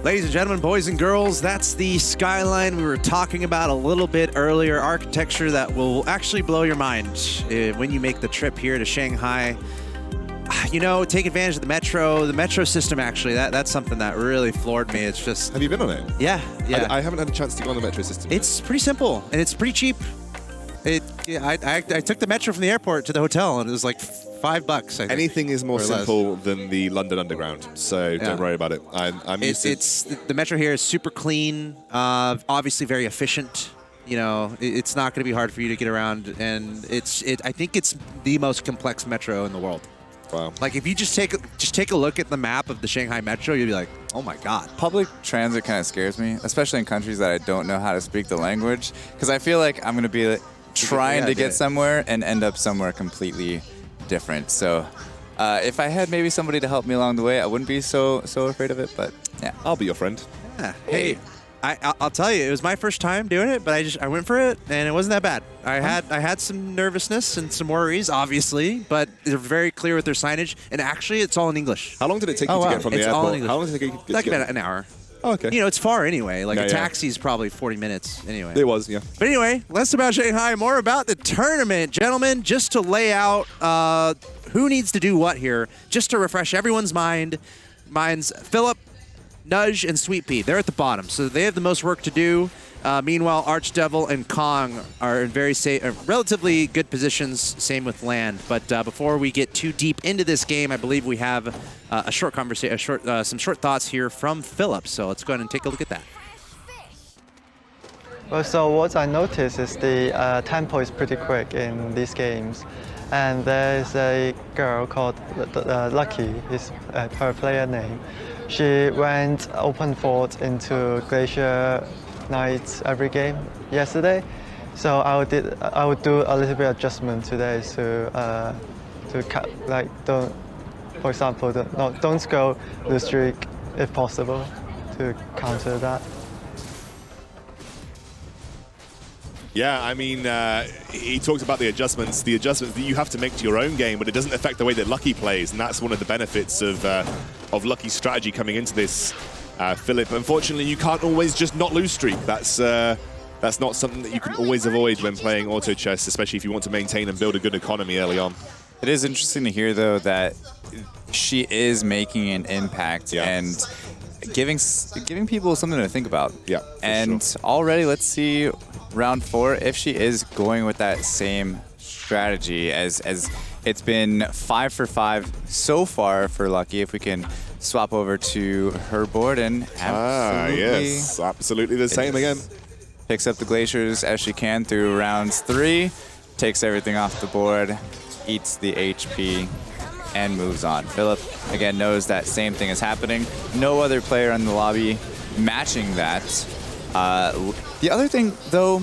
Ladies and gentlemen, boys and girls, that's the skyline we were talking about a little bit earlier. Architecture that will actually blow your mind when you make the trip here to Shanghai. You know, take advantage of the metro. The metro system, actually, that's something that really floored me. It's just... Have you been on it? Yeah. I haven't had a chance to go on the metro system. It's pretty simple, and it's pretty cheap. I took the metro from the airport to the hotel, and it was like $5, I think. Anything is more simple than the London Underground, so don't worry about it. I'm used to the metro here is super clean, obviously very efficient. You know, it's not going to be hard for you to get around, and I think it's the most complex metro in the world. Wow. Like, if you just take a look at the map of the Shanghai metro, you'll be like, oh my god. Public transit kind of scares me, especially in countries that I don't know how to speak the language, because I feel like I'm going to be trying to get somewhere and end up somewhere completely different. So if I had maybe somebody to help me along the way, I wouldn't be so afraid of it, but yeah. I'll be your friend. Yeah. Hey, I'll tell you, it was my first time doing it, but I went for it, and it wasn't that bad. I had some nervousness and some worries, obviously, but they're very clear with their signage, and actually, it's all in English. How long did it take you to get from the it's airport? All in English. How long did it take you to get like about an hour. Oh, okay. You know, it's far anyway. Like, a taxi is probably 40 minutes anyway. It was, yeah. But anyway, less about Shanghai, more about the tournament. Gentlemen, just to lay out who needs to do what here, just to refresh everyone's minds, Philip, Nudge, and Sweet Pea. They're at the bottom, so they have the most work to do. Meanwhile, Archdevil and Kong are in very relatively good positions, same with Land. But before we get too deep into this game, I believe we have a short conversation, some short thoughts here from Philip. So let's go ahead and take a look at that. Well, so what I noticed is the tempo is pretty quick in these games. And there's a girl called Lucky, is her player name. She went open fort into Glacier Knights every game yesterday. So I would do a little bit of adjustment today to for example, don't go lose streak if possible to counter that. Yeah, I mean, he talks about the adjustments that you have to make to your own game, but it doesn't affect the way that Lucky plays, and that's one of the benefits of Lucky's strategy coming into this. Philip, unfortunately, you can't always just not lose streak. That's not something that you can always avoid when playing auto chess, especially if you want to maintain and build a good economy early on. It is interesting to hear, though, that she is making an impact and giving people something to think about. Yeah, and already, let's see round 4 if she is going with that same strategy as it's been 5 for 5 so far for Lucky. If we can swap over to her board and absolutely the same again. Picks up the glaciers as she can through rounds 3, takes everything off the board, eats the HP, and moves on. Philip, again, knows that same thing is happening. No other player in the lobby matching that. The other thing, though,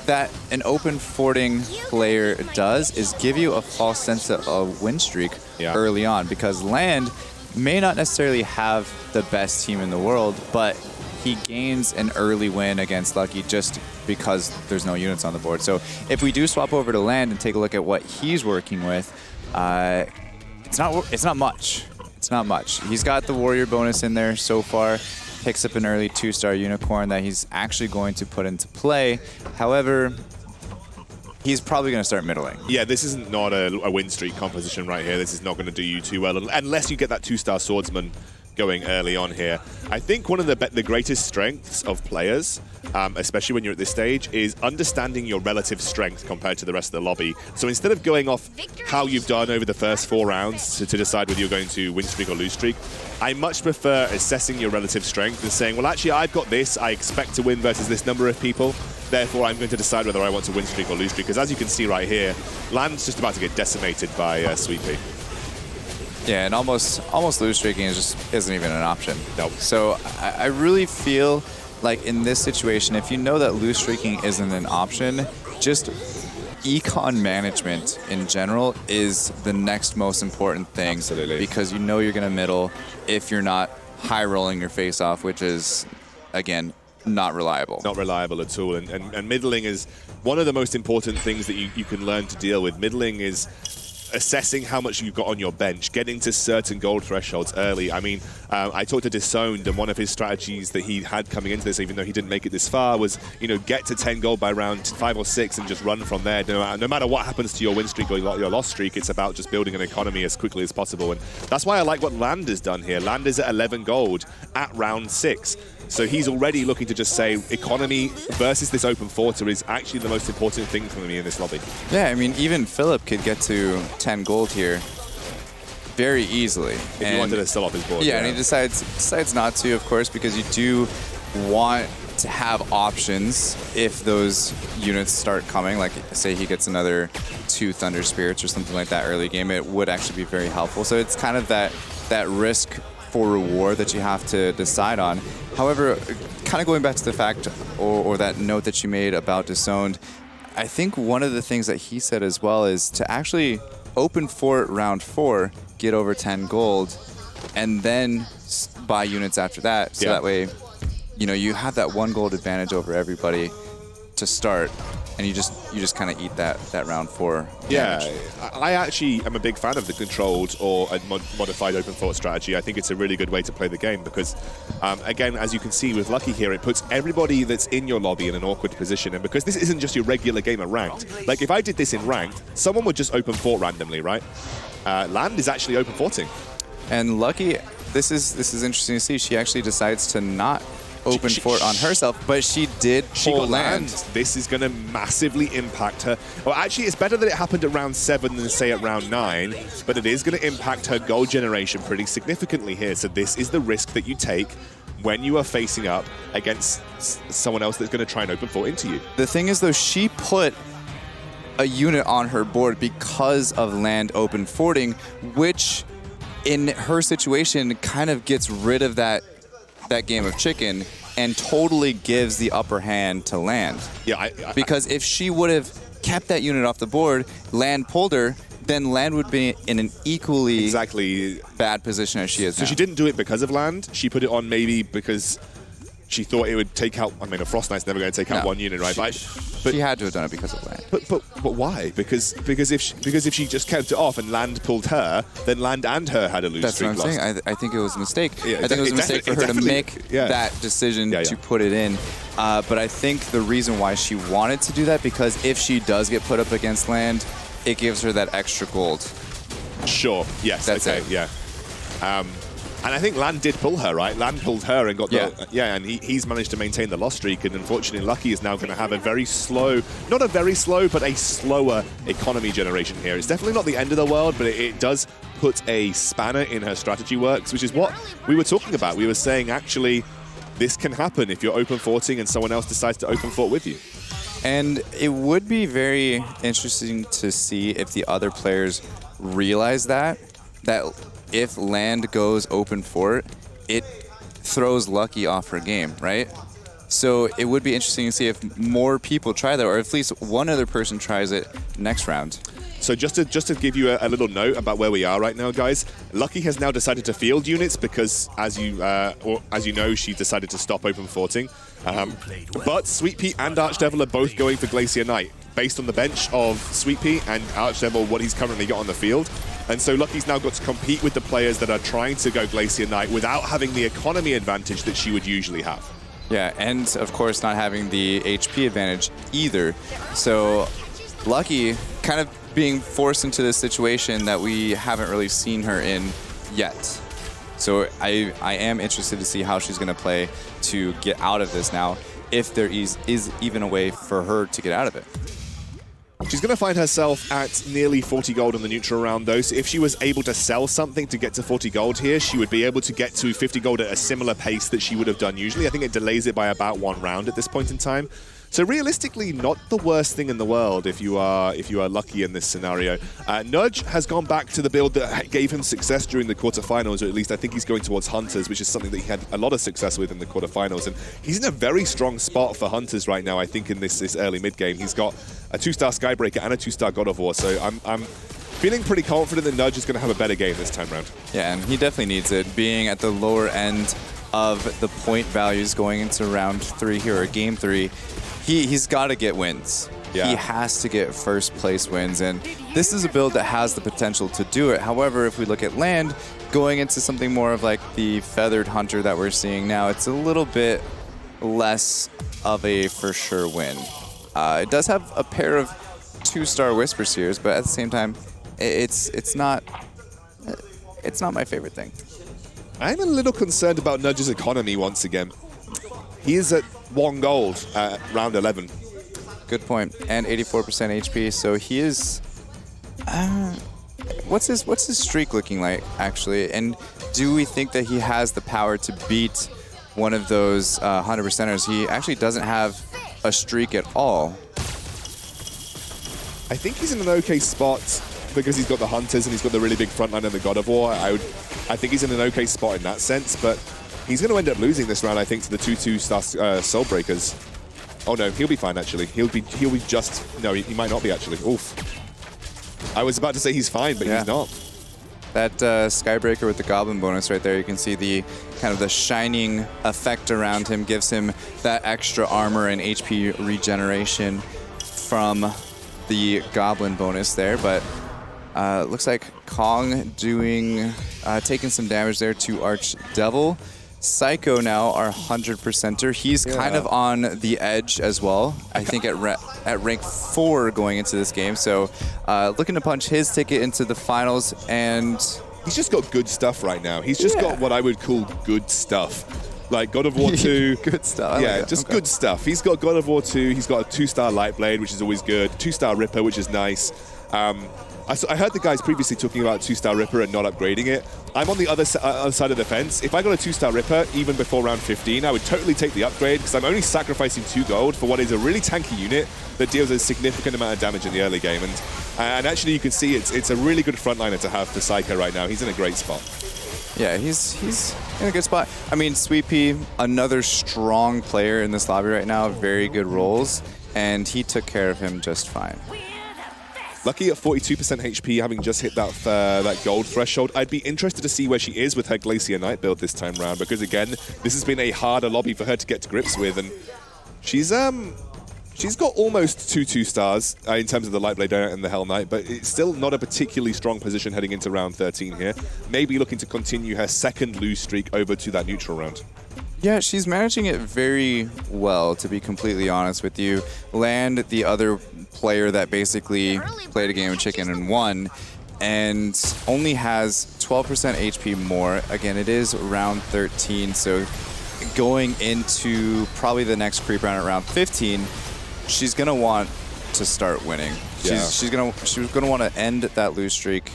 that an open forting player does is give you a false sense of a win streak early on, because Land may not necessarily have the best team in the world, but he gains an early win against Lucky just because there's no units on the board. So if we do swap over to Land and take a look at what he's working with, it's not much. It's not much. He's got the warrior bonus in there so far. Picks up an early 2-star unicorn that he's actually going to put into play. However, he's probably going to start middling. Yeah, this is not a win streak composition right here. This is not going to do you too well unless you get that 2-star swordsman going early on here. I think one of the greatest strengths of players, especially when you're at this stage, is understanding your relative strength compared to the rest of the lobby. So instead of going off how you've done over the first 4 rounds to decide whether you're going to win streak or lose streak, I much prefer assessing your relative strength and saying, well, actually, I've got this. I expect to win versus this number of people. Therefore, I'm going to decide whether I want to win streak or lose streak. Because as you can see right here, Land's just about to get decimated by Sweet Pea. Yeah, and almost lose streaking isn't even an option. Nope. So I really feel like in this situation, if you know that lose streaking isn't an option, just econ management in general is the next most important thing. Absolutely. Because you know you're going to middle if you're not high rolling your face off, which is, again, not reliable. Not reliable at all. And middling is one of the most important things that you can learn to deal with. Middling is assessing how much you've got on your bench, getting to certain gold thresholds early. I mean, I talked to Disowned, and one of his strategies that he had coming into this, even though he didn't make it this far, was, you know, get to 10 gold by round 5 or 6 and just run from there. No matter what happens to your win streak or your loss streak, it's about just building an economy as quickly as possible. And that's why I like what Land has done here. Land is at 11 gold at round 6. So he's already looking to just say economy versus this open forter is actually the most important thing for me in this lobby. Yeah, I mean, even Philip could get to 10 gold here very easily. If he wanted to sell off his board. Yeah, and he decides not to, of course, because you do want to have options if those units start coming. Like, say he gets another 2 Thunder Spirits or something like that early game, it would actually be very helpful. So it's kind of that risk for reward that you have to decide on. However, kind of going back to the fact or that note that you made about Disowned, I think one of the things that he said as well is to actually open fort round 4, get over 10 gold, and then buy units after that. So that way, you know, you have that 1 gold advantage over everybody to start, and you just kind of eat that round 4 damage. Yeah, I actually am a big fan of the controlled or a modified open fort strategy. I think it's a really good way to play the game because, again, as you can see with Lucky here, it puts everybody that's in your lobby in an awkward position. And because this isn't just your regular game of ranked, like if I did this in ranked, someone would just open fort randomly, right? Land is actually open forting. And Lucky, this is interesting to see. She actually decides to not open fort on herself, but she did pull land. This is going to massively impact her. Well, actually, it's better that it happened at round 7 than, say, at round 9, but it is going to impact her gold generation pretty significantly here. So this is the risk that you take when you are facing up against someone else that's going to try and open fort into you. The thing is, though, she put a unit on her board because of land open forting, which in her situation kind of gets rid of that game of chicken and totally gives the upper hand to land. Yeah, because if she would have kept that unit off the board, land pulled her, then land would be in an equally bad position as she is now. So she didn't do it because of land. She put it on maybe because she thought it would take out. I mean, a Frost Knight's never going to take out one unit, right? But she had to have done it because of land. But why? Because if she just kept it off and land pulled her, then land and her had a lose That's streak what I'm lost. saying. I think it was a mistake. Yeah, I think it was a mistake for her to make that decision to put it in. But I think the reason why she wanted to do that, because if she does get put up against land, it gives her that extra gold. Sure. Yes. That's okay. it. Yeah. And I think Land did pull her, right? Land pulled her and got the... Yeah, and he's managed to maintain the loss streak, and unfortunately Lucky is now going to have a very slow... Not a very slow, but a slower economy generation here. It's definitely not the end of the world, but it does put a spanner in her strategy works, which is what we were talking about. We were saying, actually, this can happen if you're open forting and someone else decides to open fort with you. And it would be very interesting to see if the other players realize that if land goes open fort, it throws Lucky off her game, right? So it would be interesting to see if more people try that, or at least one other person tries it next round. So just to give you a little note about where we are right now, guys, Lucky has now decided to field units because, as you know, she decided to stop open forting. But Sweet Pea and Archdevil are both going for Glacier Knight, based on the bench of Sweet Pea and Archdevil, what he's currently got on the field. And so Lucky's now got to compete with the players that are trying to go Glacier Knight without having the economy advantage that she would usually have. Yeah, and of course not having the HP advantage either. So Lucky kind of being forced into this situation that we haven't really seen her in yet. So I am interested to see how she's going to play to get out of this now, if there is even a way for her to get out of it. She's going to find herself at nearly 40 gold in the neutral round, though. So if she was able to sell something to get to 40 gold here, she would be able to get to 50 gold at a similar pace that she would have done usually. I think it delays it by about 1 round at this point in time. So realistically, not the worst thing in the world if you are Lucky in this scenario. Nudge has gone back to the build that gave him success during the quarterfinals, or at least I think he's going towards Hunters, which is something that he had a lot of success with in the quarterfinals. And he's in a very strong spot for Hunters right now, I think, in this early mid-game. He's got a 2-star Skybreaker and a 2-star God of War, so I'm feeling pretty confident that Nudge is going to have a better game this time around. Yeah, and he definitely needs it, being at the lower end of the point values going into round 3 here, or game 3. He's got to get wins. Yeah. He has to get first place wins, and this is a build that has the potential to do it. However, if we look at land, going into something more of like the Feathered Hunter that we're seeing now, it's a little bit less of a for sure win. It does have a pair of 2-star Whisper Seers, but at the same time, it's not my favorite thing. I'm a little concerned about Nudge's economy once again. He is at 1 gold at round 11. Good point. And 84% HP, so he is... what's his streak looking like, actually? And do we think that he has the power to beat one of those 100%ers? He actually doesn't have a streak at all. I think he's in an okay spot because he's got the Hunters and he's got the really big front line and the God of War. I think he's in an okay spot in that sense, but he's going to end up losing this round, I think, to the 2-2-star Soul Breakers. Oh no, he'll be fine actually. He'll be just... No, he might not be actually. Oof. I was about to say he's fine, but he's not. That Skybreaker with the Goblin bonus right there, you can see the kind of the shining effect around him gives him that extra armor and HP regeneration from the Goblin bonus there, but looks like Kong taking some damage there to Archdevil. Psycho now, our 100%er. He's kind of on the edge as well, I think at rank 4 going into this game. So looking to punch his ticket into the finals, and... He's just got good stuff right now. He's just got what I would call good stuff. Like God of War 2. Good stuff. Yeah, just good stuff. He's got God of War 2. He's got a 2-star Lightblade, which is always good. 2-star Ripper, which is nice. I heard the guys previously talking about 2-star Ripper and not upgrading it. I'm on the other side of the fence. If I got a 2-star Ripper, even before round 15, I would totally take the upgrade because I'm only sacrificing 2 gold for what is a really tanky unit that deals a significant amount of damage in the early game. And actually, you can see it's a really good frontliner to have for Psycho right now. He's in a great spot. Yeah, he's in a good spot. I mean, Sweet Pea, another strong player in this lobby right now, very good rolls, and he took care of him just fine. Lucky at 42% HP, having just hit that gold threshold. I'd be interested to see where she is with her Glacier Knight build this time round, because again, this has been a harder lobby for her to get to grips with, and she's got almost 2 stars in terms of the Lightblade and the Hell Knight, but it's still not a particularly strong position heading into round 13 here. Maybe looking to continue her second lose streak over to that neutral round. Yeah, she's managing it very well, to be completely honest with you. Land, the other player that basically played a game of chicken and won, and only has 12% HP more. Again, it is round 13, so going into probably the next creep round at round 15, she's gonna want to start winning. She's gonna want to end that lose streak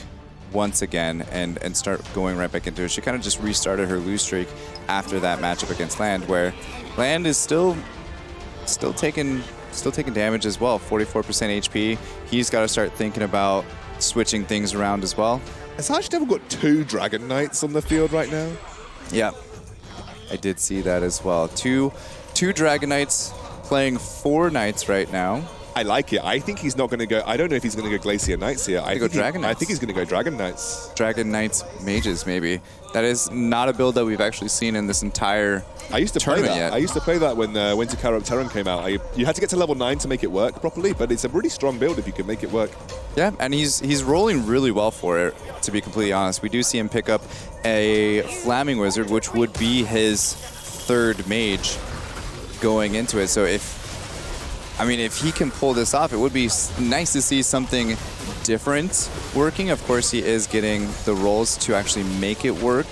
once again and start going right back into it. She kind of just restarted her lose streak after that matchup against Land, where Land is still taking damage as well. 44% HP. He's got to start thinking about switching things around as well. Has Archdevil got 2 Dragon Knights on the field right now? Yeah, I did see that as well. Two Dragon Knights playing 4 Knights right now. I like it. I think he's not going to go... I don't know if he's going to go Glacier Knights here. I think he's going to go Dragon Knights. Dragon Knights Mages, maybe. That is not a build that we've actually seen in this entire tournament yet. I used to play that when Winter Carol Terran came out. You had to get to level 9 to make it work properly, but it's a really strong build if you can make it work. Yeah, and he's rolling really well for it, to be completely honest. We do see him pick up a Flaming Wizard, which would be his 3rd mage going into it. So if he can pull this off, it would be nice to see something different working. Of course, he is getting the rolls to actually make it work.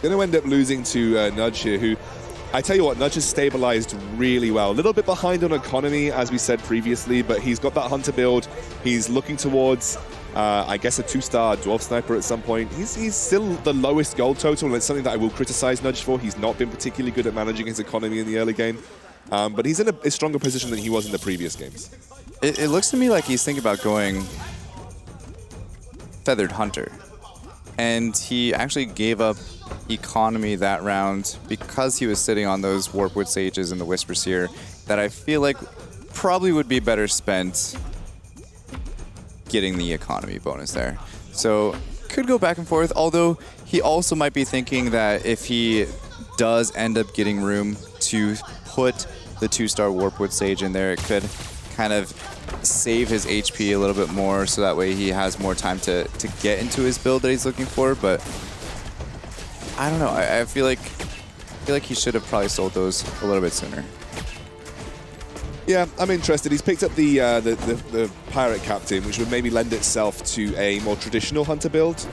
Going to end up losing to Nudge here, who, I tell you what, Nudge has stabilized really well. A little bit behind on economy, as we said previously, but he's got that Hunter build. He's looking towards, I guess, a 2-star Dwarf Sniper at some point. He's still the lowest gold total, and it's something that I will criticize Nudge for. He's not been particularly good at managing his economy in the early game. But he's in a stronger position than he was in the previous games. It looks to me like he's thinking about going Feathered Hunter. And he actually gave up economy that round because he was sitting on those Warpwood Sages and the Whisper Seer that I feel like probably would be better spent getting the economy bonus there. So could go back and forth, although he also might be thinking that if he does end up getting room to put the 2-star Warpwood Sage in there. It could kind of save his HP a little bit more, so that way he has more time to get into his build that he's looking for. But I don't know. I feel like he should have probably sold those a little bit sooner. Yeah, I'm interested. He's picked up the Pirate Captain, which would maybe lend itself to a more traditional Hunter build.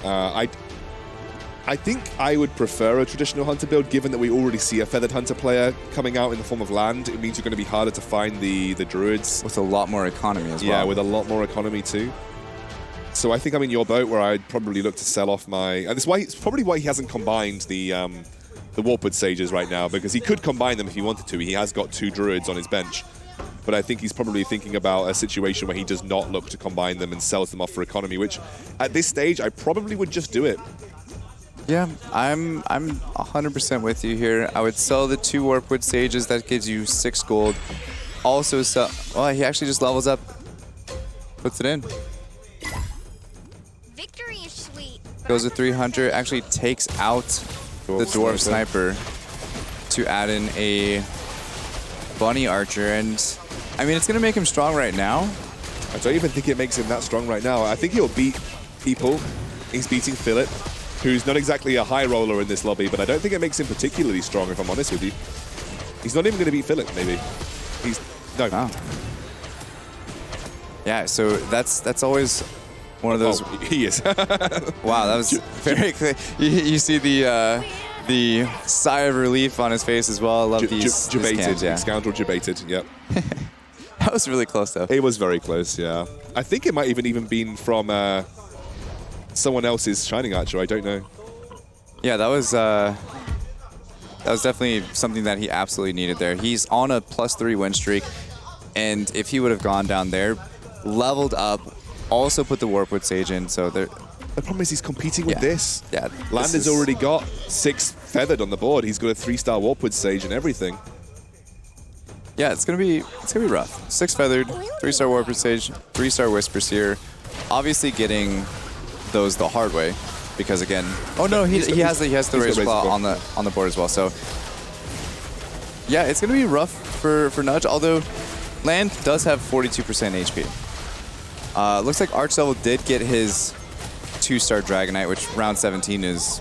I think I would prefer a traditional Hunter build, given that we already see a Feathered Hunter player coming out in the form of land. It means you're going to be harder to find the Druids. With a lot more economy as well. Yeah, with a lot more economy too. So I think I'm in your boat, where I'd probably look to sell off my... And it's probably why he hasn't combined the Warpwood Sages right now, because he could combine them if he wanted to. He has got 2 Druids on his bench. But I think he's probably thinking about a situation where he does not look to combine them and sells them off for economy, which at this stage, I probably would just do it. Yeah, I'm 100% with you here. I would sell the 2 Warpwood Sages. That gives you 6 gold. Also sell... Well, he actually just levels up. Puts it in. Victory is sweet. Goes with 300. Actually takes out the Dwarf Sniper to add in a Bunny Archer. And, I mean, it's going to make him strong right now. I don't even think it makes him that strong right now. I think he'll beat people. He's beating Philip, who's not exactly a high roller in this lobby, but I don't think it makes him particularly strong, if I'm honest with you. He's not even going to beat Philip, maybe. He's... No. Wow. Yeah, so that's always one of those... Oh, he is. Wow, that was very clear. You see the sigh of relief on his face as well. I love these Debated. scans, yeah. Scoundrel debated, yep. That was really close, though. It was very close, yeah. I think it might even been from someone else's Shining Archer, I don't know. Yeah, that was definitely something that he absolutely needed there. He's on a +3 win streak, and if he would have gone down there, leveled up, also put the Warpwood Sage in, so there... The problem is he's competing with this. Yeah. Land has already got 6 feathered on the board. He's got a 3-star Warpwood Sage and everything. Yeah, it's gonna be rough. 6 feathered, 3-star Warpwood Sage, 3-star Whisper Seer. Obviously getting those the hard way, because again, oh no, he has the Razor Claw on the board as well. So yeah, it's gonna be rough for Nudge. Although land does have 42% HP. Looks like Archdevil did get his 2-star Dragonite, which round 17 is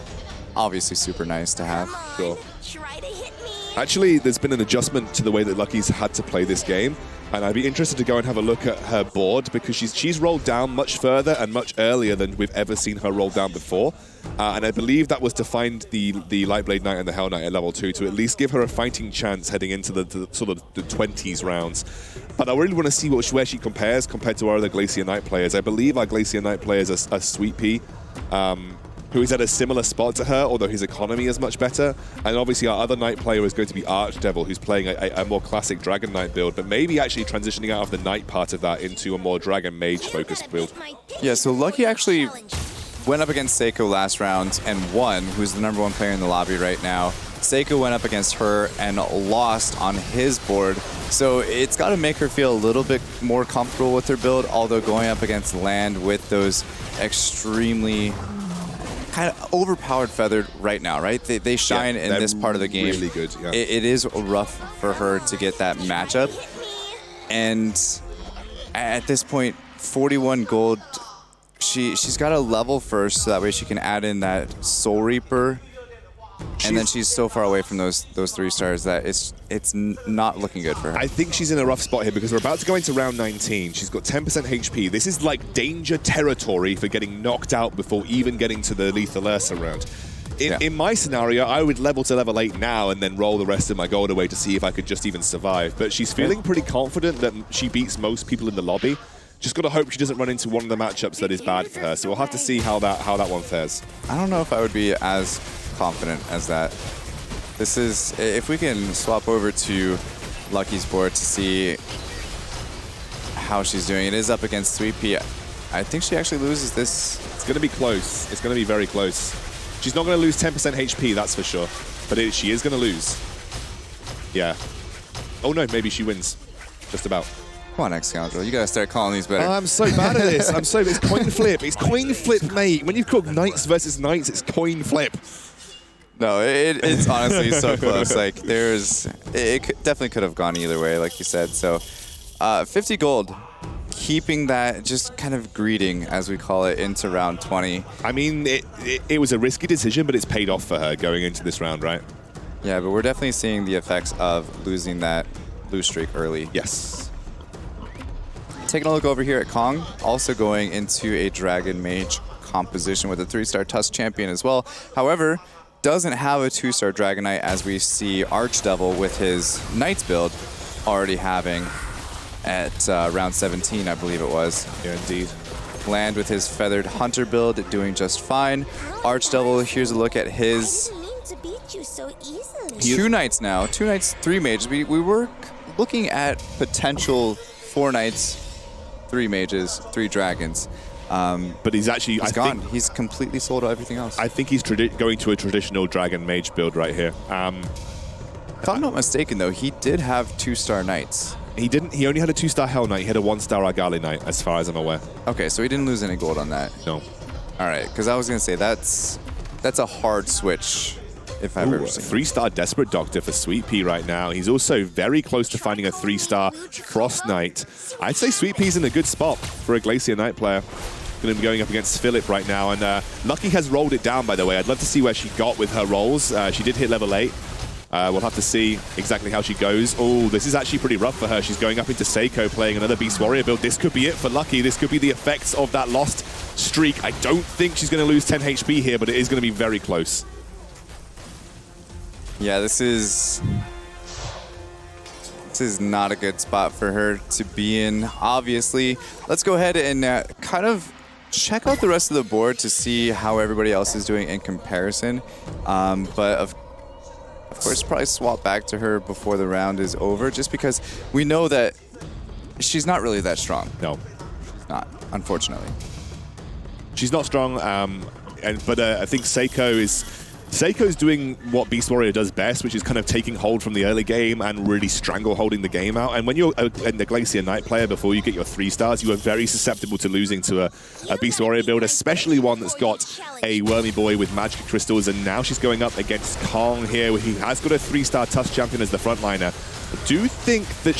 obviously super nice to have. Sure. Try to hit me. Actually, there's been an adjustment to the way that Lucky's had to play this game, and I'd be interested to go and have a look at her board, because she's rolled down much further and much earlier than we've ever seen her roll down before. And I believe that was to find the Lightblade Knight and the Hell Knight at level 2 to at least give her a fighting chance heading into the sort of the 20s rounds. But I really want to see where she compared to our other Glacier Knight players. I believe our Glacier Knight players are Sweet Pea, who is at a similar spot to her, although his economy is much better. And obviously our other Knight player is going to be Archdevil, who's playing a more classic Dragon Knight build, but maybe actually transitioning out of the Knight part of that into a more Dragon Mage focused build. Yeah, so Lucky actually went up against Seiko last round and won, who's the #1 player in the lobby right now. Seiko went up against her and lost on his board. So it's got to make her feel a little bit more comfortable with her build, although going up against land with those extremely kind of overpowered feathered right now, right? They shine in this part of the game. Really good, yeah. It is rough for her to get that matchup. And at this point, 41 gold, she's got to level first so that way she can add in that Soul Reaper. And then she's so far away from those 3 stars that it's not looking good for her. I think she's in a rough spot here because we're about to go into round 19. She's got 10% HP. This is like danger territory for getting knocked out before even getting to the Lethal Ursa round. In my scenario, I would level to level 8 now and then roll the rest of my gold away to see if I could just even survive. But she's feeling pretty confident that she beats most people in the lobby. Just got to hope she doesn't run into one of the matchups that is bad for her. So we'll have to see how that one fares. I don't know if I would be as confident as that. This is, if we can swap over to Lucky's board to see how she's doing. It is up against 3P. I think she actually loses this. It's going to be close. It's going to be very close. She's not going to lose 10% HP, that's for sure. But she is going to lose. Yeah. Oh no, maybe she wins. Just about. Come on, X-Scoundrel. You got to start calling these better. I'm so bad at this. It's coin flip. It's coin flip, mate. When you cook knights versus knights, it's coin flip. No, it's honestly so close. Like definitely could have gone either way, like you said. So 50 gold, keeping that, just kind of greeting, as we call it, into round 20. I mean, it was a risky decision, but it's paid off for her going into this round, right? Yeah, but we're definitely seeing the effects of losing that lose streak early. Yes. Taking a look over here at Kong, also going into a Dragon Mage composition with a 3-star Tusk champion as well. However, doesn't have a 2-star Dragon Knight, as we see Archdevil with his Knights build already having at round 17, I believe it was. Yeah, indeed. Land with his Feathered Hunter build doing just fine. Archdevil, here's a look at his I didn't mean to beat you so easily. 2 Knights now. 2 Knights, 3 Mages. We were looking at potential 4 Knights, 3 Mages, 3 Dragons. But he's actually, He's gone. He's completely sold out everything else. I think he's going to a traditional Dragon Mage build right here. If I'm not mistaken, though, he did have 2-star Knights. He didn't. He only had a 2-star Hell Knight. He had a 1-star Argali Knight, as far as I'm aware. Okay, so he didn't lose any gold on that. No. All right, because I was going to say that's a hard switch if I've ever seen. 3-star Desperate Doctor for Sweet Pea right now. He's also very close to finding a 3-star Frost Knight. I'd say Sweet Pea's in a good spot for a Glacier Knight player. Going to be going up against Philip right now. And Lucky has rolled it down, by the way. I'd love to see where she got with her rolls. She did hit level 8. We'll have to see exactly how she goes. Oh, this is actually pretty rough for her. She's going up into Seiko, playing another Beast Warrior build. This could be it for Lucky. This could be the effects of that lost streak. I don't think she's going to lose 10 HP here, but it is going to be very close. Yeah, this is not a good spot for her to be in, obviously. Let's go ahead and kind of check out the rest of the board to see how everybody else is doing in comparison. But of course, probably swap back to her before the round is over, just because we know that she's not really that strong. No. She's not, unfortunately. She's not strong, but I think Seiko's doing what Beast Warrior does best, which is kind of taking hold from the early game and really strangle holding the game out. And when you're a Glacier Knight player, before you get your 3 stars, you are very susceptible to losing to a Beast Warrior build, especially one that's got a Wormy Boy with Magic Crystals. And now she's going up against Kong here, where he has got a 3-star Tusk champion as the frontliner. I do think that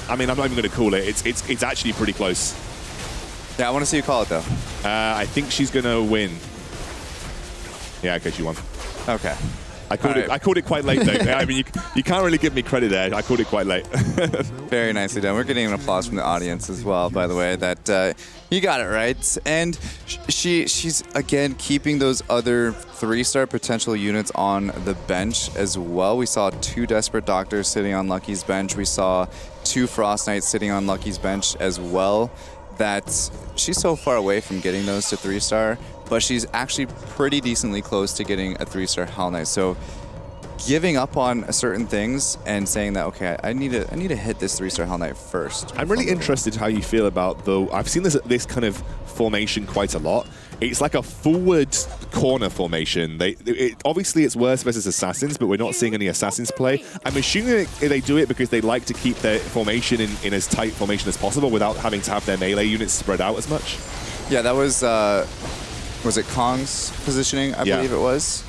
I mean, I'm not even going to call it. It's actually pretty close. Yeah, I want to see you call it, though. I think she's going to win. Yeah, okay, she won. Okay. I called it quite late, though. I mean, you can't really give me credit there. I called it quite late. Very nicely done. We're getting an applause from the audience as well, by the way, that you got it right. And she's, again, keeping those other 3-star potential units on the bench as well. We saw 2 Desperate Doctors sitting on Lucky's bench. We saw 2 Frost Knights sitting on Lucky's bench as well. That she's so far away from getting those to 3-star, but she's actually pretty decently close to getting a 3-star Hell Knight. So giving up on certain things and saying that, okay, I need to hit this 3-star Hell Knight first. I'm really interested how you feel about I've seen this kind of formation quite a lot. It's like a forward corner formation. Obviously it's worse versus assassins, but we're not seeing any assassins play. I'm assuming they do it because they like to keep their formation in as tight formation as possible without having to have their melee units spread out as much. Yeah, that was it Kong's positioning? I believe it was.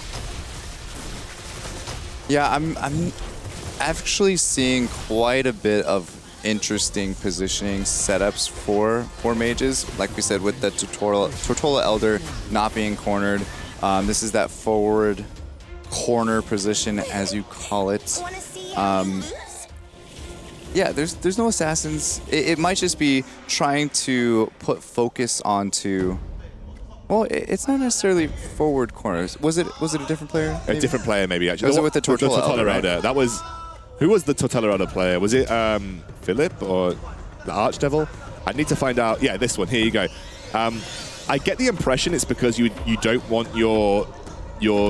Yeah, I'm actually seeing quite a bit of interesting positioning setups for mages. Like we said, with the Tortola Elder not being cornered. This is that forward corner position, as you call it. Yeah, there's no assassins. It might just be trying to put focus onto. Well, it's not necessarily forward corners. Was it a different player? Maybe? A different player, maybe, actually. Was it with the Tortola Elder, right? That was... Who was the Tortola Elder player? Was it Philip or the Archdevil? I need to find out. Yeah, this one. Here you go. I get the impression it's because you don't want your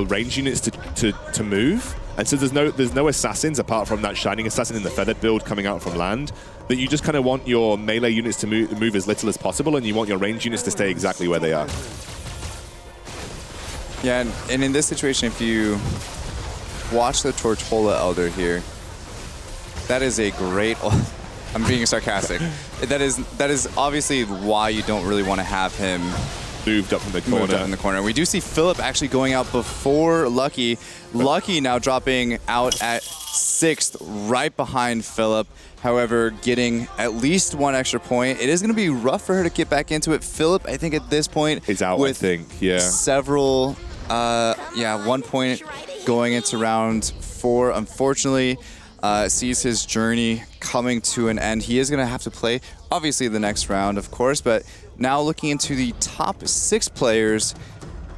range units to move. And so there's no assassins apart from that Shining Assassin in the Feathered build coming out from land. That you just kind of want your melee units to move as little as possible, and you want your range units to stay exactly where they are. Yeah, and in this situation, if you watch the Tortola Elder here, that is a great... I'm being sarcastic. That is obviously why you don't really want to have him moved up from the corner. Moved up in the corner. We do see Philip actually going out before Lucky. Lucky now dropping out at 6th, right behind Philip. However, getting at least 1 extra point. It is going to be rough for her to get back into it. Philip, I think at this point, is out, with I think. Yeah. several, 1 point going into round 4. Unfortunately, sees his journey coming to an end. He is going to have to play, obviously, the next round, of course, but now looking into the top 6 players,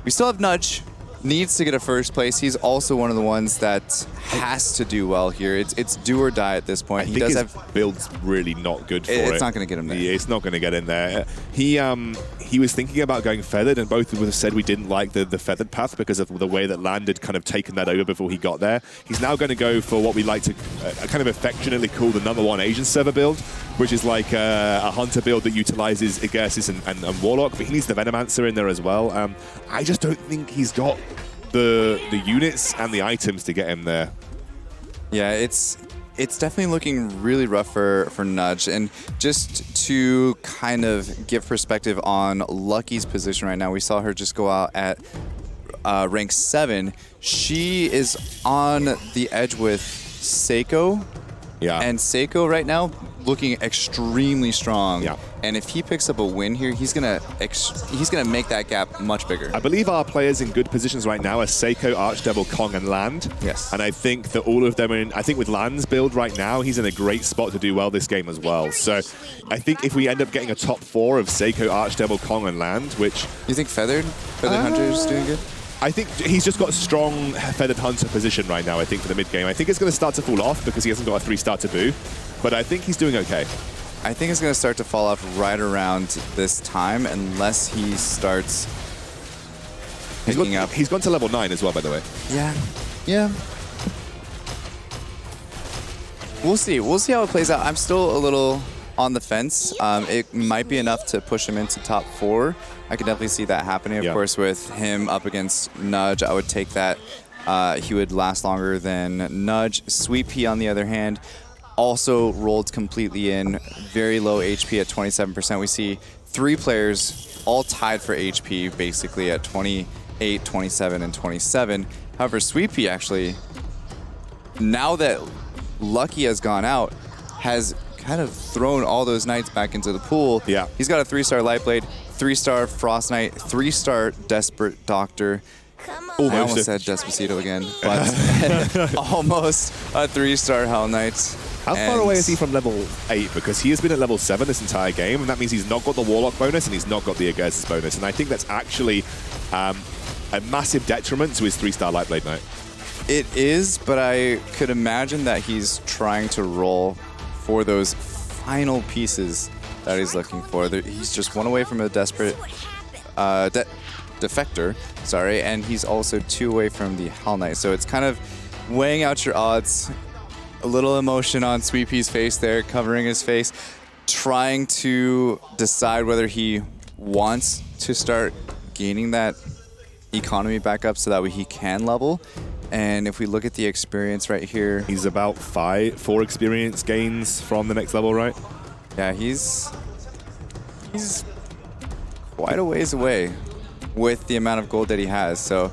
we still have Nudge. Needs to get a first place. He's also one of the ones that has to do well here. It's do or die at this point. I think his build's really not good for it. It's not going to get him there. Yeah, it's not going to get in there. He was thinking about going feathered, and both of us said we didn't like the feathered path because of the way that Land had kind of taken that over before he got there. He's now going to go for what we like to kind of affectionately call the #1 Asian server build, which is like a hunter build that utilizes Igersis and Warlock, but he needs the Venomancer in there as well. I just don't think he's got the units and the items to get him there. Yeah, it's definitely looking really rough for Nudge. And just to kind of give perspective on Lucky's position right now, we saw her just go out at rank 7. She is on the edge with Seiko. Yeah. And Seiko right now looking extremely strong. Yeah. And if he picks up a win here, he's gonna make that gap much bigger. I believe our players in good positions right now are Seiko, Archdevil, Kong, and Land. Yes. And I think that all of them are in, I think with Land's build right now, he's in a great spot to do well this game as well. So I think if we end up getting a top 4 of Seiko, Archdevil, Kong, and Land, which... You think Feathered Hunter's doing good? I think he's just got a strong Feathered Hunter position right now, I think, for the mid-game. I think it's going to start to fall off because he hasn't got a 3-star taboo, but I think he's doing okay. I think it's going to start to fall off right around this time unless he starts picking up. He's gone to level 9 as well, by the way. Yeah. We'll see. We'll see how it plays out. I'm still a little on the fence. It might be enough to push him into top 4. I can definitely see that happening. Of course, with him up against Nudge, I would take that. He would last longer than Nudge. Sweet Pea, on the other hand, also rolled completely in. Very low HP at 27%. We see 3 players all tied for HP, basically at 28, 27, and 27. However, Sweet Pea actually, now that Lucky has gone out, has kind of thrown all those knights back into the pool. Yeah. He's got a 3-star Lightblade, 3-star Frost Knight, 3-star Desperate Doctor. I almost said Despacito again, but almost a 3-star Hell Knight. How far away is he from level 8? Because he has been at level 7 this entire game, and that means he's not got the Warlock bonus and he's not got the Agersis bonus. And I think that's actually a massive detriment to his 3-star Lightblade Knight. It is, but I could imagine that he's trying to roll for those final pieces that he's looking for. He's just 1 away from a Desperate Defector, sorry, and he's also 2 away from the Hell Knight. So it's kind of weighing out your odds. A little emotion on Sweet Pea's face there, covering his face, trying to decide whether he wants to start gaining that economy back up so that way he can level. And if we look at the experience right here, he's about 4 experience gains from the next level, right? Yeah, he's quite a ways away with the amount of gold that he has. So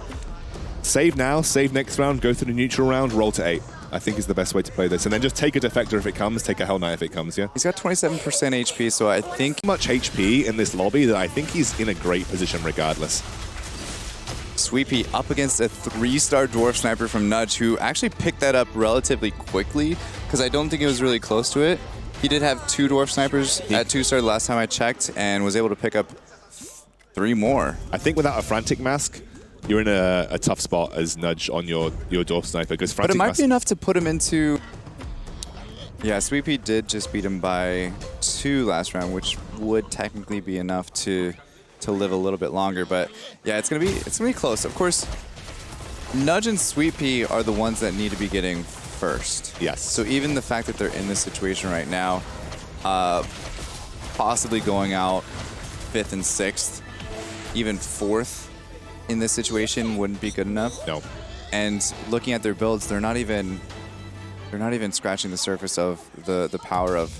save now, save next round, go through the neutral round, roll to 8. I think is the best way to play this. And then just take a Defector if it comes, take a Hell Knight if it comes, yeah? He's got 27% HP, so I think... much HP in this lobby that I think he's in a great position regardless. Sweet Pea up against a 3-star Dwarf Sniper from Nudge, who actually picked that up relatively quickly, because I don't think it was really close to it. He did have 2 Dwarf Snipers at 2-star the last time I checked, and was able to pick up 3 more. I think without a Frantic Mask, you're in a tough spot as Nudge on your Dwarf Sniper, because Frantic But it might Mask... be enough to put him into... Yeah, Sweet Pea did just beat him by 2 last round, which would technically be enough to live a little bit longer. But yeah, it's gonna be close. Of course, Nudge and Sweet Pea are the ones that need to be getting first. Yes. So even the fact that they're in this situation right now, possibly going out 5th and 6th, even 4th in this situation wouldn't be good enough. No. And looking at their builds, they're not even scratching the surface of the power of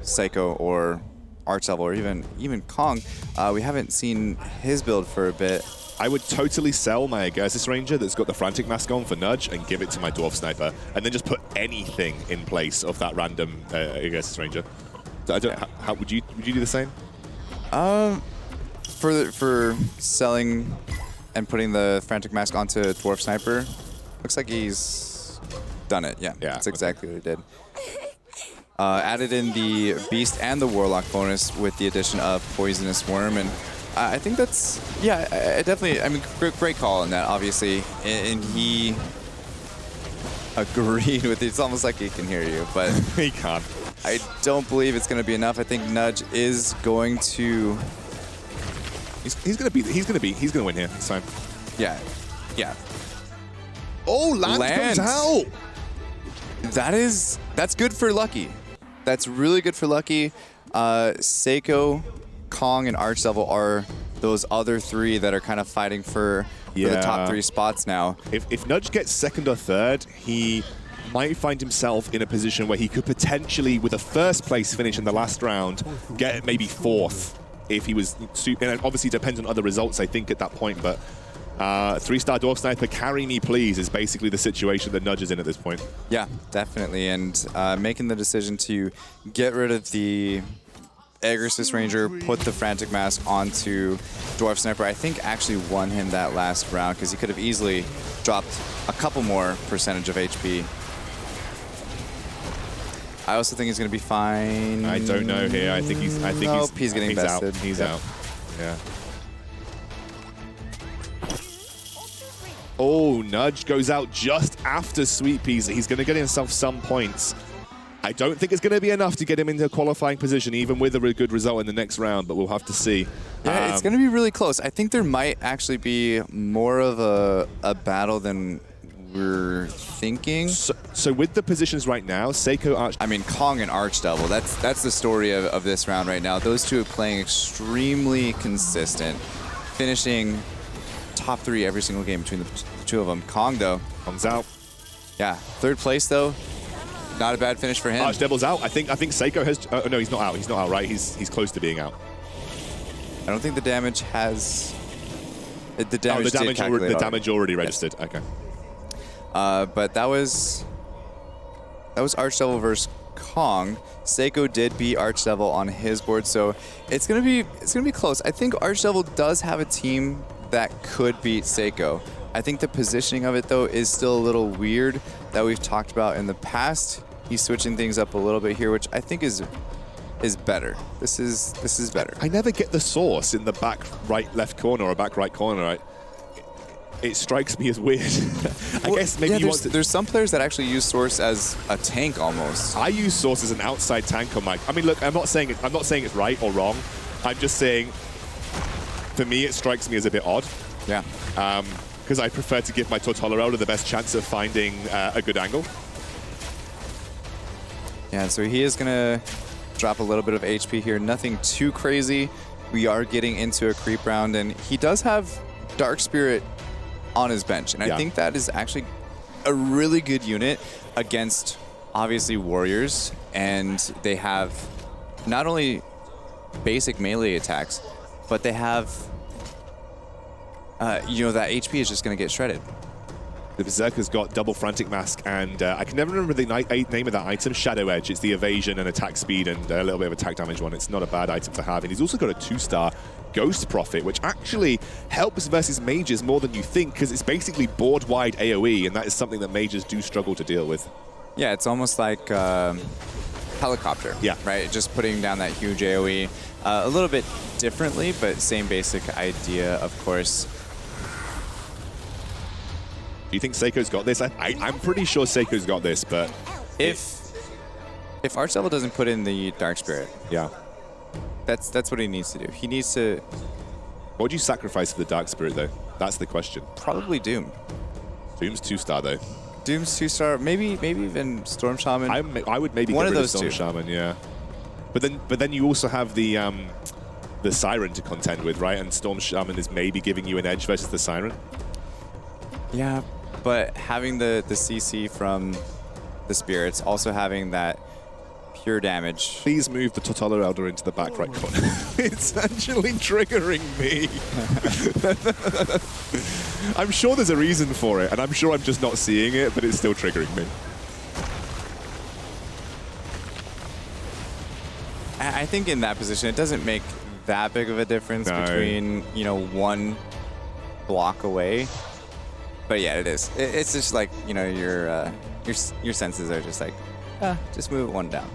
Seiko or Archdevil or even Kong. We haven't seen his build for a bit. I would totally sell my Agersis Ranger that's got the Frantic Mask on for Nudge and give it to my Dwarf Sniper, and then just put anything in place of that random Agersis Ranger. So I don't. How would you do the same? For selling and putting the Frantic Mask onto Dwarf Sniper, looks like he's done it. Yeah, that's exactly what he did. Added in the Beast and the Warlock bonus with the addition of Poisonous Worm, and I think that's, yeah, I definitely, I mean, great call on that, obviously, and he agreed with it. It's almost like he can hear you, but he can't. I don't believe it's going to be enough. I think Nudge is going to. He's going to win here. It's fine. Yeah, yeah. Oh, land comes out. That's good for Lucky. That's really good for Lucky. Seiko, Kong, and Archdevil are those other three that are kind of fighting for the top 3 spots now. If Nudge gets second or third, he might find himself in a position where he could potentially, with a first place finish in the last round, get maybe 4th if he was. And obviously, it depends on other results, I think, at that point. But 3-star Dwarf Sniper, carry me, please, is basically the situation that Nudge is in at this point. Yeah, definitely. And making the decision to get rid of the Agersis Ranger, put the Frantic Mask onto Dwarf Sniper, I think actually won him that last round because he could have easily dropped a couple more percentage of HP. I also think he's going to be fine. I don't know here. I think he's getting bested. Out. He's out. Yeah. Oh, Nudge goes out just after Sweet Peas. He's going to get himself some points. I don't think it's going to be enough to get him into a qualifying position, even with a really good result in the next round, but we'll have to see. Yeah, it's going to be really close. I think there might actually be more of a battle than we're thinking. So with the positions right now, Seiko, Kong and Archdevil, that's the story of this round right now. Those two are playing extremely consistent, finishing top 3 every single game between the two of them. Kong, though, comes out. Yeah, 3rd place, though. Not a bad finish for him. Archdevil's out. I think Seiko has. No, he's not out. He's not out. Right? He's close to being out. I don't think the damage has. The damage. The damage already registered. Yes. Okay. But that was Archdevil versus Kong. Seiko did beat Archdevil on his board, so it's gonna be close. I think Archdevil does have a team that could beat Seiko. I think the positioning of it, though, is still a little weird that we've talked about in the past. He's switching things up a little bit here, which I think is better. This is better. I never get the source in the back right left corner or back right corner. Right? It strikes me as weird. I guess maybe there's some players that actually use source as a tank almost. I use source as an outside tank on my. I mean, look, I'm not saying it's right or wrong. I'm just saying, for me, it strikes me as a bit odd. Yeah. Because I prefer to give my Tortollerello the best chance of finding a good angle. Yeah, so he is going to drop a little bit of HP here. Nothing too crazy. We are getting into a creep round, and he does have Dark Spirit on his bench. And I think that is actually a really good unit against, obviously, warriors. And they have not only basic melee attacks, but they have... that HP is just going to get shredded. The Berserker's got double Frantic Mask, and I can never remember the name of that item, Shadow Edge. It's the evasion and attack speed and a little bit of attack damage one. It's not a bad item to have. And he's also got a 2-star Ghost Prophet, which actually helps versus mages more than you think, because it's basically board-wide AoE, and that is something that mages do struggle to deal with. Yeah, it's almost like Helicopter. Yeah. Right? Just putting down that huge AoE. A little bit differently, but same basic idea, of course. Do you think Seiko's got this? I'm pretty sure Seiko's got this, but... If Archdevil doesn't put in the Dark Spirit, yeah, that's what he needs to do. He needs to... What would you sacrifice for the Dark Spirit, though? That's the question. Probably Doom. Doom's 2-star, though. Doom's 2-star, maybe even Storm Shaman. I would maybe one get of rid those of Storm Shaman, yeah. But then you also have the Siren to contend with, right? And Storm Shaman is maybe giving you an edge versus the Siren. Yeah, but having the CC from the spirits, also having that pure damage. Please move the Totala Elder into the back right corner. It's actually triggering me. I'm sure there's a reason for it, and I'm sure I'm just not seeing it, but it's still triggering me. I think in that position, it doesn't make that big of a difference between, you know, one block away. But yeah, it is. It's just like, you know, your senses are just like, just move it one down.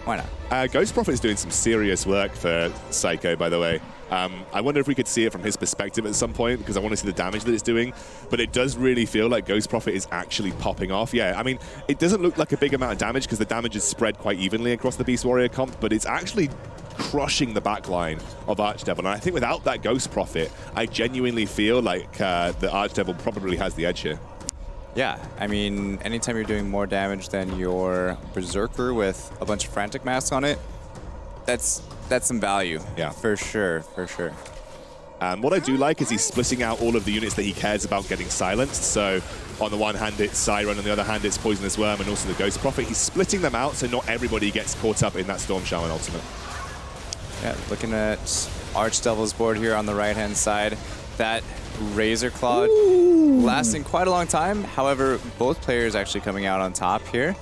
Why not? Ghost Prophet is doing some serious work for Psycho, by the way. I wonder if we could see it from his perspective at some point, because I want to see the damage that it's doing. But it does really feel like Ghost Prophet is actually popping off. Yeah, I mean, it doesn't look like a big amount of damage because the damage is spread quite evenly across the Beast Warrior comp, but it's actually crushing the backline of Archdevil. And I think without that Ghost Prophet, I genuinely feel like the Archdevil probably has the edge here. Yeah, I mean, anytime you're doing more damage than your Berserker with a bunch of Frantic Masks on it, that's some value. Yeah. For sure, for sure. And what I do like is he's splitting out all of the units that he cares about getting silenced. So on the one hand, it's Siren, on the other hand, it's Poisonous Worm, and also the Ghost Prophet. He's splitting them out so not everybody gets caught up in that Storm Shaman ultimate. Yeah, looking at Archdevil's board here on the right-hand side. That Razor Claw lasting quite a long time. However, both players actually coming out on top here.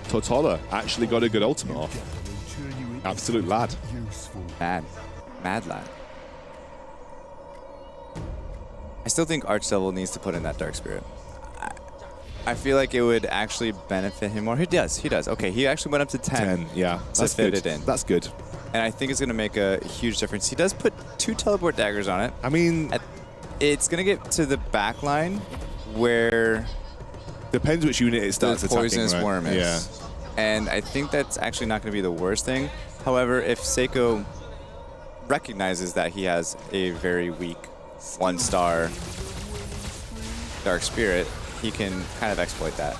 Totala actually got a good ultimate off. Absolute lad. Mad lad. I still think Archdevil needs to put in that Dark Spirit. I feel like it would actually benefit him more. He does. Okay, he actually went up to 10. 10, yeah. That's fit good. it in. That's good. And I think it's going to make a huge difference. He does put 2 teleport daggers on it. I mean, it's going to get to the back line where depends which unit it starts the attacking, Poisonous right? Worm is. Yeah. And I think that's actually not going to be the worst thing. However, if Seiko recognizes that he has a very weak 1-star Dark Spirit, he can kind of exploit that.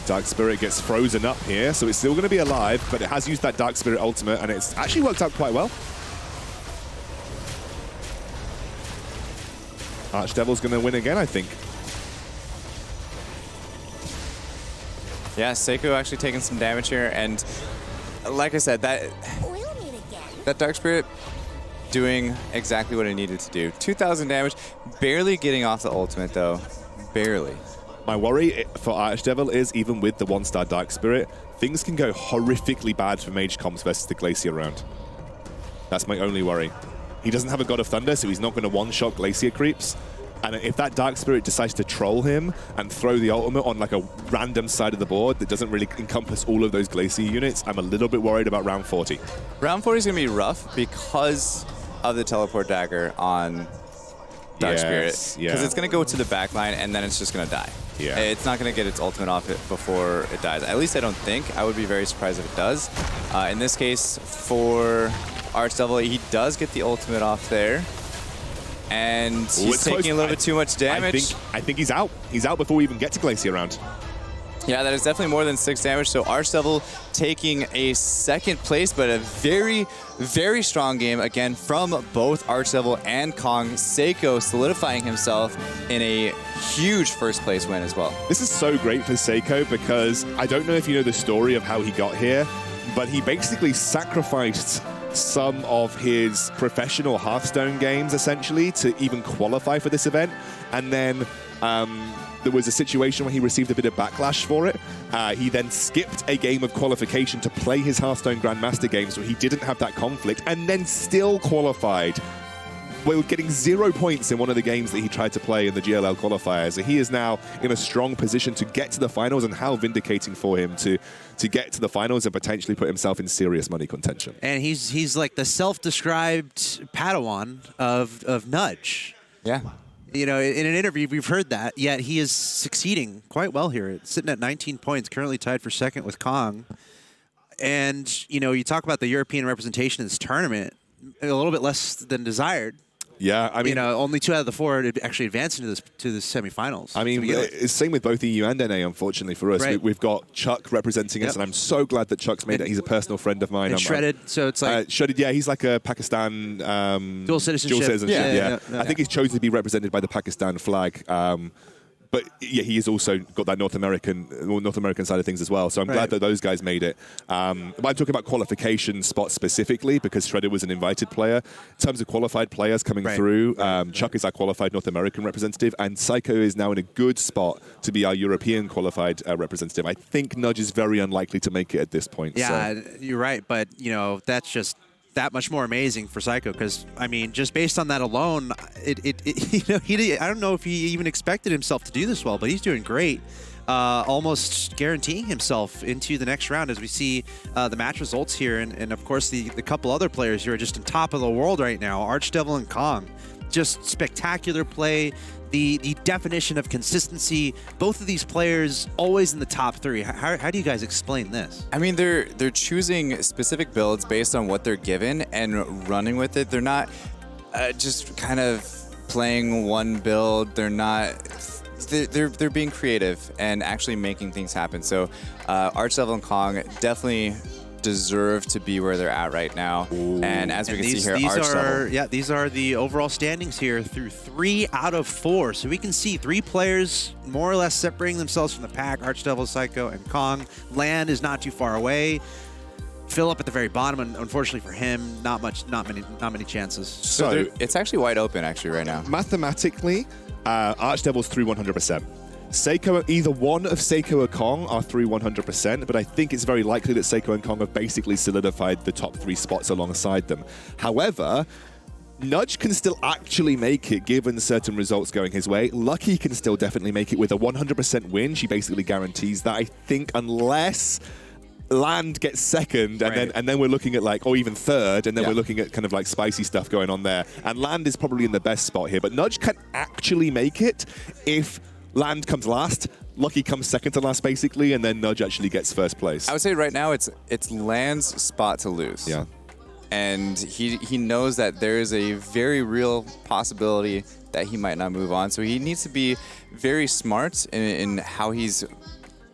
Dark Spirit gets frozen up here, so it's still going to be alive, but it has used that Dark Spirit ultimate, and it's actually worked out quite well. Archdevil's going to win again, I think. Yeah, Seiko actually taking some damage here, and like I said, that Dark Spirit doing exactly what it needed to do. 2,000 damage, barely getting off the ultimate though, barely. My worry for Archdevil is, even with the 1-star Dark Spirit, things can go horrifically bad for Mage Comps versus the Glacier round. That's my only worry. He doesn't have a God of Thunder, so he's not going to one-shot Glacier creeps. And if that Dark Spirit decides to troll him and throw the ultimate on like a random side of the board that doesn't really encompass all of those Glacier units, I'm a little bit worried about round 40. Round 40 is going to be rough because of the teleport dagger on Dark Spirit. Because it's going to go to the back line and then it's just going to die. Yeah. It's not going to get its ultimate off it before it dies. At least I don't think. I would be very surprised if it does. In this case, for Archdevil, he does get the ultimate off there. And he's taking a little bit too much damage. I think he's out. He's out before we even get to Glacier round. Yeah, that is definitely more than 6 damage. So Archdevil taking a 2nd place, but a very, very strong game again from both Archdevil and Kong. Seiko solidifying himself in a huge 1st place win as well. This is so great for Seiko because I don't know if you know the story of how he got here, but he basically sacrificed some of his professional Hearthstone games essentially to even qualify for this event, and then there was a situation where he received a bit of backlash for it. He then skipped a game of qualification to play his Hearthstone Grandmaster game, so he didn't have that conflict, and then still qualified while getting 0 points in one of the games that he tried to play in the GLL qualifier. So he is now in a strong position to get to the finals, and how vindicating for him to get to the finals and potentially put himself in serious money contention. And he's like the self-described Padawan of Nudge. Yeah. You know, in an interview, we've heard that, yet he is succeeding quite well here. It's sitting at 19 points, currently tied for 2nd with Kong. And, you know, you talk about the European representation in this tournament, a little bit less than desired. Yeah, I mean, you know, only 2 out of the 4 actually advanced into the semifinals. I mean, it's same with both EU and NA, unfortunately for us. Right. We've got Chuck representing us, and I'm so glad that Chuck's made it. He's a personal friend of mine. And Shredded, so it's like Shredded. Yeah, he's like a Pakistan dual citizenship. Yeah. I think he's chosen to be represented by the Pakistan flag. But yeah, he has also got that North American side of things as well. So I'm glad that those guys made it. But I'm talking about qualification spots specifically because Shredder was an invited player. In terms of qualified players coming through, Chuck is our qualified North American representative, and Psycho is now in a good spot to be our European qualified representative. I think Nudge is very unlikely to make it at this point. Yeah, you're right. But, you know, that's just that much more amazing for Psycho because, I mean, just based on that alone, you know, I don't know if he even expected himself to do this well, but he's doing great. Almost guaranteeing himself into the next round as we see the match results here. And of course, the couple other players who are just on top of the world right now, Archdevil and Kong. Just spectacular play. The definition of consistency. Both of these players always in the top 3. How do you guys explain this? I mean, they're choosing specific builds based on what they're given and running with it. They're not just kind of playing one build. They're not. They're being creative and actually making things happen. So Archdevil and Kong definitely deserve to be where they're at right now. Ooh. And as we can see here, Archdevil. These are the overall standings here through 3 out of 4. So we can see 3 players more or less separating themselves from the pack. Archdevil, Psycho, and Kong. Land is not too far away. Philip at the very bottom, and unfortunately for him, not many chances. So it's actually wide open actually right now. Mathematically, Archdevil's through 100%. Seiko, either one of Seiko or Kong are through 100%, but I think it's very likely that Seiko and Kong have basically solidified the top 3 spots alongside them. However, Nudge can still actually make it given certain results going his way. Lucky can still definitely make it with a 100% win. She basically guarantees that, I think, unless Land gets second, and then we're looking at like, or even third, and then we're looking at kind of like spicy stuff going on there. And Land is probably in the best spot here, but Nudge can actually make it if Land comes last, Lucky comes second to last, basically, and then Nudge actually gets first place. I would say right now it's Land's spot to lose. Yeah. And he knows that there is a very real possibility that he might not move on. So he needs to be very smart in how he's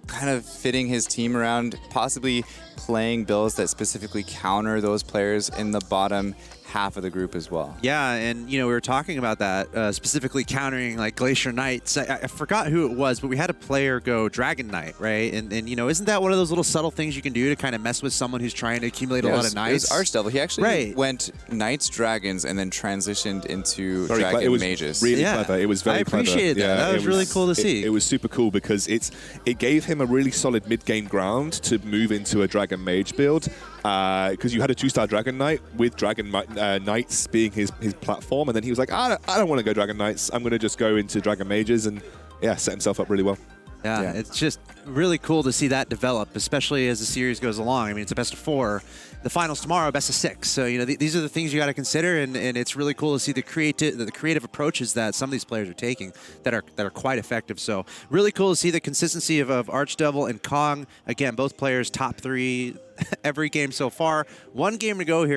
kind of fitting his team around, possibly playing builds that specifically counter those players in the bottom half of the group as well. Yeah, and you know, we were talking about that, specifically countering like Glacier Knights. I forgot who it was, but we had a player go Dragon Knight, right? And you know, isn't that one of those little subtle things you can do to kind of mess with someone who's trying to accumulate a lot of knights? It was Archdevil. He actually went Knights, Dragons, and then transitioned into Dragon Mages. Really clever. It was very clever. I appreciated that. That was really cool to see. It was super cool because it gave him a really solid mid-game ground to move into a Dragon Mage build. Because you had a 2-star Dragon Knight with Dragon Knights being his platform, and then he was like, I don't want to go Dragon Knights. I'm going to just go into Dragon Mages, and set himself up really well. Yeah, it's just really cool to see that develop, especially as the series goes along. I mean, it's a best of 4. The finals tomorrow, best of 6. So, you know, these are the things you got to consider, and it's really cool to see the creative approaches that some of these players are taking that are quite effective. So, really cool to see the consistency of Archdevil and Kong. Again, both players top 3 every game so far. 1 game to go here.